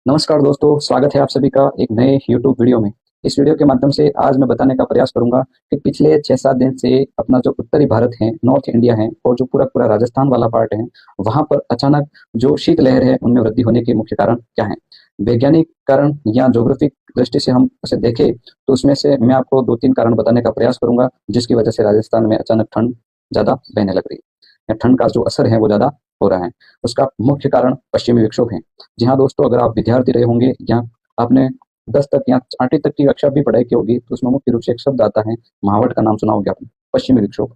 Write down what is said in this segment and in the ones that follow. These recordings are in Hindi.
नमस्कार दोस्तों, स्वागत है आप सभी का एक नए YouTube वीडियो में। इस वीडियो के माध्यम से आज मैं बताने का प्रयास करूंगा कि पिछले 6-7 दिन से अपना जो उत्तरी भारत है, नॉर्थ इंडिया है और जो पूरा राजस्थान वाला पार्ट है, वहां पर अचानक जो शीतलहर है, उनमें वृद्धि होने के मुख्य कारण क्या हैं? वैज्ञानिक कारण या ज्योग्राफिक दृष्टि से हम उसे देखें, तो उसमें से मैं आपको 2-3 कारण बताने का प्रयास करूंगा, जिसकी वजह से राजस्थान में अचानक ठंड ज़्यादा बहने लग रही है या ठंड का जो असर है, वो ज़्यादा हो रहा है। उसका मुख्य कारण पश्चिमी विक्षोभ है। जी हाँ दोस्तों, अगर आप विद्यार्थी रहे होंगे या आपने 10 तक या 8वीं तक की कक्षा भी पढ़ाई की होगी, तो उसमें मुख्य रूप से एक शब्द आता है, महावट का नाम सुना होगा आपने, पश्चिमी विक्षोभ।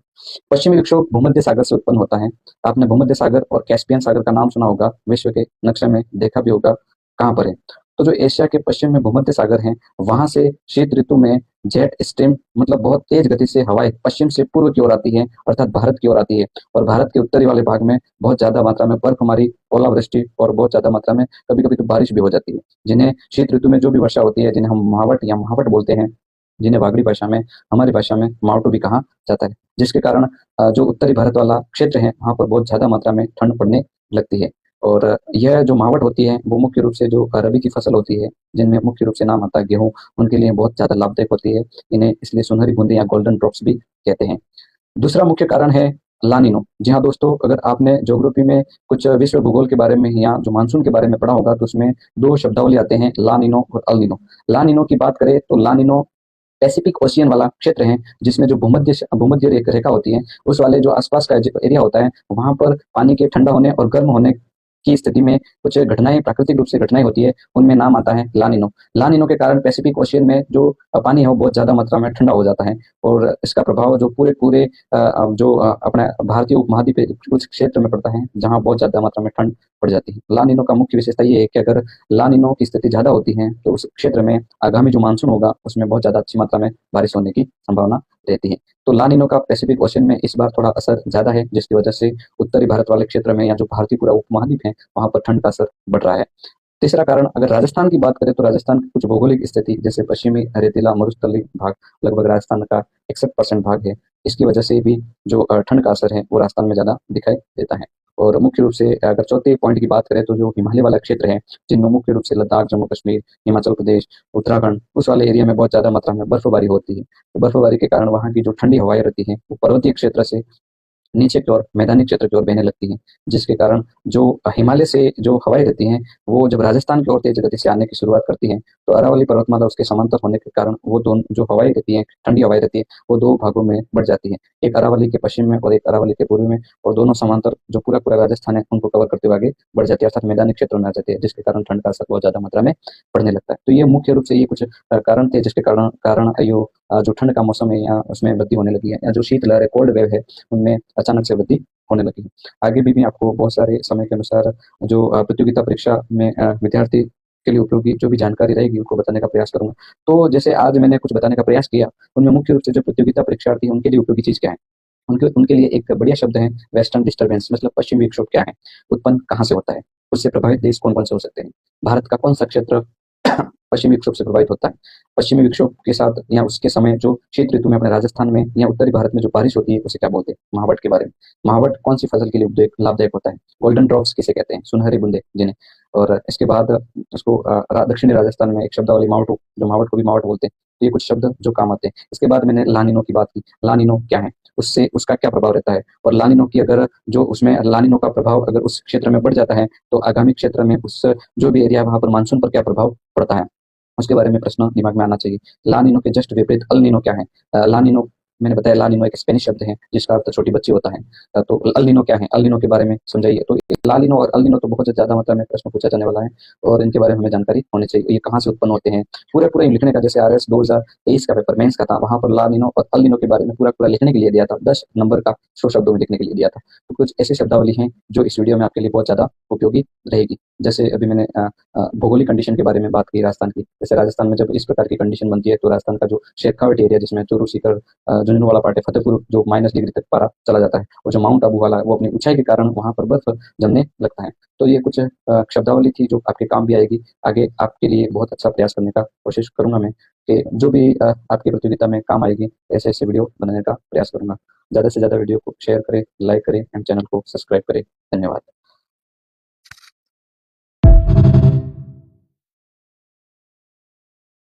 पश्चिमी विक्षोभ भूमध्य सागर से उत्पन्न होता है। आपने भूमध्य सागर और कैस्पियन सागर का नाम सुना होगा, विश्व के नक्शे में देखा भी होगा कहाँ पर है। तो जो एशिया के पश्चिम में भूमध्य सागर है, वहां से शीत ऋतु में जेट स्ट्रीम मतलब बहुत तेज गति से हवाएं पश्चिम से पूर्व की ओर आती है, अर्थात भारत की ओर आती है। और भारत के उत्तरी वाले भाग में बहुत ज्यादा मात्रा में बर्फबारी, ओलावृष्टि और बहुत ज्यादा मात्रा में कभी कभी तो बारिश भी हो जाती है, जिन्हें शीत ऋतु में जो भी वर्षा होती है, जिन्हें हम महावट या महावट बोलते हैं, जिन्हें वागड़ी भाषा में, हमारी भाषा में मावटू भी कहा जाता है। जिसके कारण जो उत्तरी भारत वाला क्षेत्र है, वहां पर बहुत ज्यादा मात्रा में ठंड पड़ने लगती है। और यह जो मावट होती है, वो मुख्य रूप से जो रबी की फसल होती है, जिनमें मुख्य रूप से नाम आता है गेहूं, उनके लिए बहुत ज्यादा लाभदायक होती है। इन्हें इसलिए सुनहरी बूंदे या गोल्डन ड्रॉप्स भी कहते हैं। दूसरा मुख्य कारण है लानिनो। जी हाँ दोस्तों, अगर आपने ज्योग्राफी में कुछ विश्व भूगोल के बारे में या जो मानसून के बारे में पढ़ा होगा, तो उसमें दो शब्दावली आते हैं, लानिनो और अल नीनो। लानिनो की बात करें तो लानिनो पैसिफिक ओशियन वाला क्षेत्र है, जिसमें जो भूमध्य भूमध्य रेखा होती है, उस वाले जो आसपास का जो एरिया होता है, वहां पर पानी के ठंडा होने और गर्म होने की स्थिति में कुछ घटनाएं, प्राकृतिक रूप से घटनाएं होती है, उनमें नाम आता है लानिनो। लानिनो के कारण पैसिफिक ओशियन में जो पानी है, वो बहुत ज्यादा मात्रा में ठंडा हो जाता है। और इसका प्रभाव जो पूरे पूरे जो अपने भारतीय उपमहाद्वीप के कुछ क्षेत्र में पड़ता है, जहाँ बहुत ज्यादा मात्रा में ठंड पड़ जाती है। लानिनो का मुख्य विशेषता ये है कि अगर लानिनो की स्थिति ज्यादा होती है, तो उस क्षेत्र में आगामी जो मानसून होगा, उसमें बहुत ज्यादा अच्छी मात्रा में बारिश होने की संभावना रहती है। तो लानिनो का पैसिफिक ओशन में इस बार थोड़ा असर ज्यादा है, जिसकी वजह से उत्तरी भारत वाले क्षेत्र में या जो भारतीय पूरा उपमहाद्वीप है, वहां पर ठंड का असर बढ़ रहा है। तीसरा कारण, अगर राजस्थान की बात करें, तो राजस्थान की कुछ भौगोलिक स्थिति, जैसे पश्चिमी रेतीला मरुस्थलीय भाग, लगभग राजस्थान का 61% भाग है। इसकी वजह से भी जो ठंड का असर है, वो राजस्थान में ज्यादा दिखाई देता है। और मुख्य रूप से अगर चौथे पॉइंट की बात करें, तो जो हिमालय वाला क्षेत्र है, जिनमें मुख्य रूप से लद्दाख, जम्मू कश्मीर, हिमाचल प्रदेश, उत्तराखंड, उस वाले एरिया में बहुत ज्यादा मात्रा में बर्फबारी होती है। तो बर्फबारी के कारण वहाँ की जो ठंडी हवाएं रहती है, वो पर्वतीय क्षेत्र से नीचे की ओर मैदानी क्षेत्र की ओर बहने लगती हैं, जिसके कारण जो हिमालय से जो हवाएं रहती हैं, वो जब राजस्थान की ओर तेज गति से आने की शुरुआत करती हैं, तो अरावली पर्वतमाला उसके समांतर होने के कारण वो दोनों जो हवाएं रहती हैं, ठंडी हवाएं रहती है, वो दो भागों में बढ़ जाती है। एक अरावली के पश्चिम में और एक अरावली के पूर्व में, और दोनों समांतर जो पूरा राजस्थान है, उनको कवर करते हुए आगे बढ़ जाती है, अर्थात मैदानी क्षेत्रों में आ जाती है, जिसके कारण ठंड का असर बहुत ज्यादा मात्रा में पड़ने लगता है। तो ये मुख्य रूप से ये कुछ कारण थे, जिसके कारण कारण यो जो ठंड का मौसम है, या उसमें वृद्धि होने लगी है, या जो शीतलहर है, कोल्ड वेव है, उनमें अचानक से वृद्धि होने लगी है। आगे भी मैं आपको बहुत सारे समय के अनुसार जो प्रतियोगिता परीक्षा में विद्यार्थी के लिए उपयोगी जो भी जानकारी रहेगी, उनको बताने का प्रयास करूंगा। तो जैसे आज मैंने कुछ बताने का प्रयास किया, उनमें मुख्य रूप से जो प्रतियोगिता परीक्षार्थी हैं, उनके लिए उपयोगी चीज क्या है? उनके उनके लिए एक बढ़िया शब्द है, वेस्टर्न डिस्टर्बेंस, मतलब पश्चिमी विक्षोभ क्या है, उत्पन्न कहाँ से होता है, उससे प्रभावित देश कौन कौन से हो सकते हैं, भारत का कौन सा क्षेत्र पश्चिमी विक्षोभ से प्रभावित होता है। पश्चिमी विक्षोभ के साथ या उसके समय जो शीत ऋतु में अपने राजस्थान में या उत्तरी भारत में जो बारिश होती है, उसे क्या बोलते हैं? महावट के बारे में। महावट कौन सी फसल के लिए लाभदायक होता है? गोल्डन ड्रॉप्स किसे कहते हैं? सुनहरी बूंदे जिन्हें। और इसके बाद उसको दक्षिणी राजस्थान में एक शब्दावली मावट, जो मावट को भी मावट बोलते हैं। ये कुछ शब्द जो काम आते हैं। इसके बाद मैंने लानिनो की बात की। लानिनो क्या है, उससे उसका क्या प्रभाव रहता है, और लानिनो की अगर जो उसमें लानिनो का प्रभाव अगर उस क्षेत्र में बढ़ जाता है, तो आगामी क्षेत्र में उस जो भी एरिया, वहां पर मानसून पर क्या प्रभाव पड़ता है, उसके बारे में प्रश्न दिमाग में आना चाहिए। लानिनो के जस्ट विपरीत अल नीनो क्या है? लानिनो, मैंने बताया लानिनो एक स्पेनिश शब्द है, जिसका अर्थ छोटी बच्ची होता है। तो अल नीनो क्या है, अल नीनो के बारे में समझाइए। तो लानिनो और अल नीनो तो बहुत ज्यादा मात्रा में प्रश्न पूछा जाने वाला है, और इनके बारे में हमें जानकारी होनी चाहिए। ये कहाँ से उत्पन्न होते हैं, पूरे लिखने का, जैसे RS 2023 का पेपर मेंस का था, वहां पर लानिनो और अल नीनो के बारे में पूरा लिखने के लिए दिया था, 10 नंबर का 100 शब्दों में लिखने के लिए दिया था। तो कुछ ऐसी शब्दावली हैं जो इस वीडियो में आपके लिए बहुत ज्यादा उपयोगी रहेगी। जैसे अभी मैंने भौगोलिक कंडीशन के बारे में बात की राजस्थान की। जैसे राजस्थान में जब इस प्रकार की कंडीशन बनती है, तो राजस्थान का जो शेखावट एरिया, जिसमें चूरू, सीकर, झुंझुनू वाला पार्ट है, फतेहपुर, जो -डिग्री तक पारा चला जाता है, और जो माउंट आबू वाला है, वो अपनी ऊंचाई के कारण वहां पर बर्फ जमने लगता है। तो ये कुछ शब्दावली थी जो आपके काम भी आएगी। आगे आपके लिए बहुत अच्छा प्रयास करने का कोशिश करूंगा मैं, कि जो भी आपकी प्रतियोगिता में काम आएगी, ऐसे ऐसे वीडियो बनाने का प्रयास करूंगा। ज्यादा से ज्यादा वीडियो को शेयर करें, लाइक करें एंड चैनल को सब्सक्राइब करें। धन्यवाद।